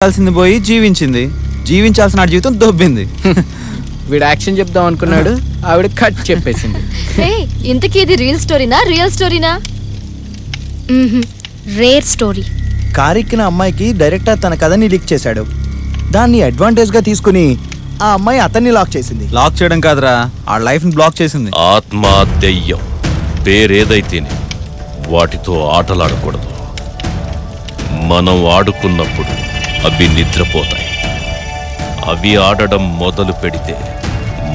జీవించాల్సింది పోయి జీవించింది, జీవించాల్సిన జీవితం దొబ్బింది. వీడు యాక్షన్ చెప్దాం అనుకున్నాడు, ఆవిడ కట్ చెప్పేసింది. ఇంతకీ ఇది రియల్ స్టోరీనా? Rare story. కారెక్కిన అమ్మాయికి డైరెక్టర్ తన కథని లీక్ చేశాడు. దాన్ని అడ్వాంటేజ్ గా తీసుకుని ఆ అమ్మాయి అతన్ని లాక్ చేసింది. లాక్ చేయడం కాదురా, ఆ లైఫ్ ని బ్లాక్ చేసింది. ఆత్మ, దెయ్యం పేరేదైతేనే వాటితో ఆటలాడకూడదు. మనం ఆడుకున్నప్పుడు అవి నిద్రపోతాయి. అవి ఆడడం మొదలు పెడితే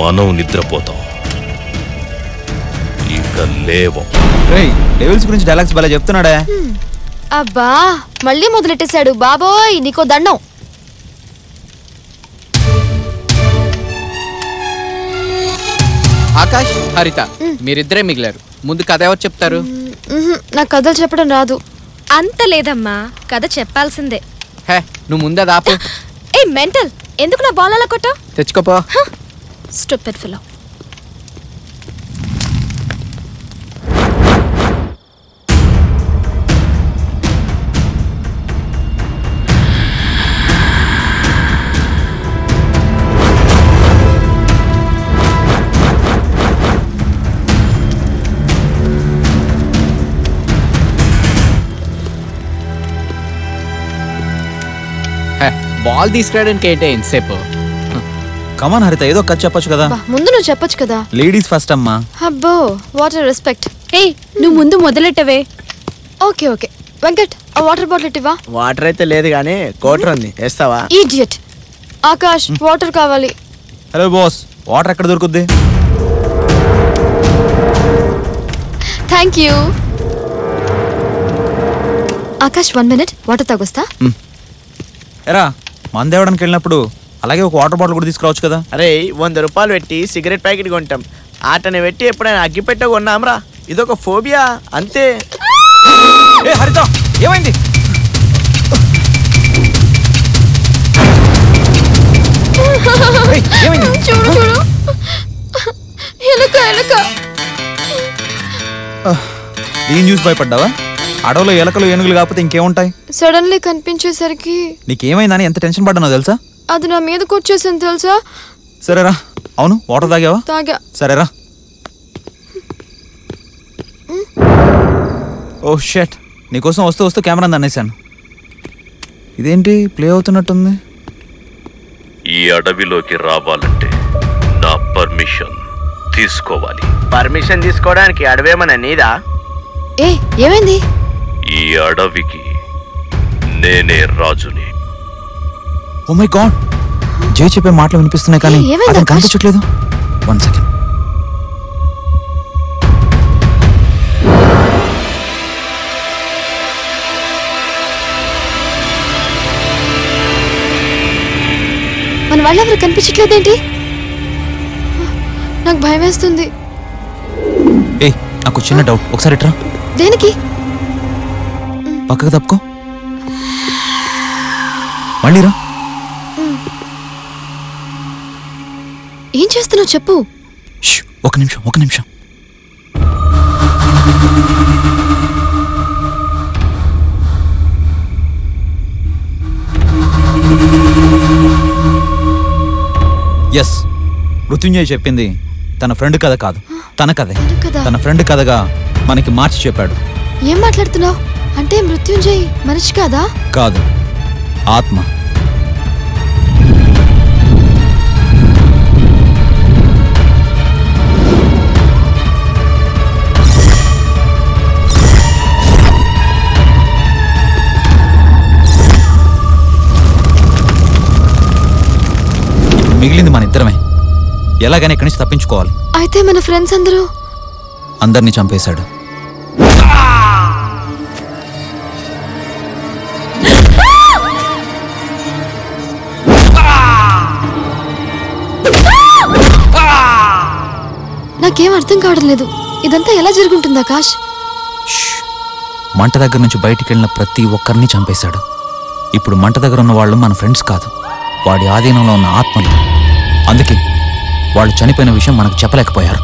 మనం నిద్రపోతాం, ఇక లేవం. డెవిల్స్ గురించి డైలాగ్స్ భలే చెప్తున్నాడే. అబ్బా మళ్ళీ మొదలెట్టేశాడు. బాబోయ్ నీకో దండం. ఆకాష్, హరిత మీరిద్దరే మిగిలారు. ముందు కథ ఎవరు చెప్తారు? నాకు కథలు చెప్పడం రాదు. అంత లేదమ్మా, కథ చెప్పాల్సిందే. హే, నువ్వు ముందే దాపు. ఏ మెంటల్, ఎందుకు నా బాల్ అలా కొట్టావు? తెచ్చుకోపో. Stupid fellow. బాల్ తీసుకురావడానికి ఏంటే ఇంతసేపు? కమాన్ హరిత, ఏదో కథ చెప్పొచ్చు కదా. ముందు నువ్వు చెప్పొచ్చు కదా. లేడీస్ ఫస్ట్ అమ్మా. అబ్బో వాట్ రెస్పెక్ట్. నువ్వు ముందు మొదలెట్టవే. ఓకే వెంకట్, ఆ వాటర్ బాటిల్ ఇవ్వా. వాటర్ అయితే లేదు కానీ కోటర్ ఉంది, వేస్తావా? ఈడియట్. ఆకాష్ వాటర్ కావాలి. హలో బాస్, వాటర్ ఎక్కడ దొరుకుద్ది? Thank you. Akash 1 minute water తాగొస్తా. ఎరా, మందేవడానికి వెళ్ళినప్పుడు అలాగే ఒక వాటర్ బాటిల్ కూడా తీసుకురావచ్చు కదా. అరే 100 రూపాయలు పెట్టి సిగరెట్ ప్యాకెట్ కొంటాం, ఆటని పెట్టి ఎప్పుడైనా అగ్గిపెట్ట కొన్నాంరా. ఇదొక ఫోబియా అంతే. ఏ హరిత, ఏమైంది? చూడు ఎలుక. దీని చూసి భయపడ్డావా? అడవులో ఎలకలు, ఏనుగులు కాకపోతే ఇంకేముంటాయి? సడన్లీ కనిపించేసరికి నీకేమైందని ఎంత టెన్షన్ పడ్డానో తెలుసా? అది నా మీదకి వచ్చేసింది తెలుసా. సరేరా. అవును, వాటర్ తాగావా? తాగా. సరేరా. ఓ షట్, నీకోసం వస్తూ కెమెరా అనేసాను. ఇదేంటి ప్లే అవుతున్నట్టుంది? ఈ అడవిలోకి రావాలంటే నా పర్మిషన్ తీసుకోవాలి. పర్మిషన్ తీసుకోవడానికి అడవేమన్నా నీదా? ఏమైంది? ఈ అడవికి నేనే రాజుని. ఓ మై గాడ్, జై చెప్పే మాటలు వినిపిస్తున్నాయి కానీ అతను కనిపించట్లేదు. 1 second. మన వాళ్ళెవరు కనిపించట్లేదేంటి? నాకు భయం వేస్తుంది. నాకు చిన్న డౌట్, ఒకసారి ఇట్రా. దేనికి? పక్కకు తప్పుకో. మళ్ళీ రా. ఏం చేస్తున్నావు చెప్పు. ఒక నిమిషం. ఎస్, మృత్యుంజయ్ చెప్పింది తన ఫ్రెండ్ కథ కాదు, తన కథే. తన ఫ్రెండ్ కథగా మనకి మార్చి చెప్పాడు. ఏం మాట్లాడుతున్నావు? అంటే మృత్యుంజయ్ మనిషి కాదా? కాదు, ఆత్మ. మిగిలింది మన ఇద్దరమే. ఎలాగైనా ఇక్కడి నుంచి తప్పించుకోవాలి. అయితే మన ఫ్రెండ్స్ అందరినీ చంపేశాడు. నాకేం అర్థం కావడం లేదు. ఇదంతా ఎలా జరుగుంటుంది ఆకాష్? మంట దగ్గర నుంచి బయటికి వెళ్ళిన ప్రతి ఒక్కరిని చంపేశాడు. ఇప్పుడు మంట దగ్గర ఉన్న వాళ్ళు మన ఫ్రెండ్స్ కాదు, వాడి ఆధీనంలో ఉన్న ఆత్మలు. అందుకే వాళ్ళు చనిపోయిన విషయం మనకు చెప్పలేకపోయారు.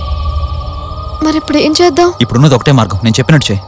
మరి ఇప్పుడు ఏం చేద్దాం? ఇప్పుడున్నది ఒకటే మార్గం, నేను చెప్పినట్టు చేయి.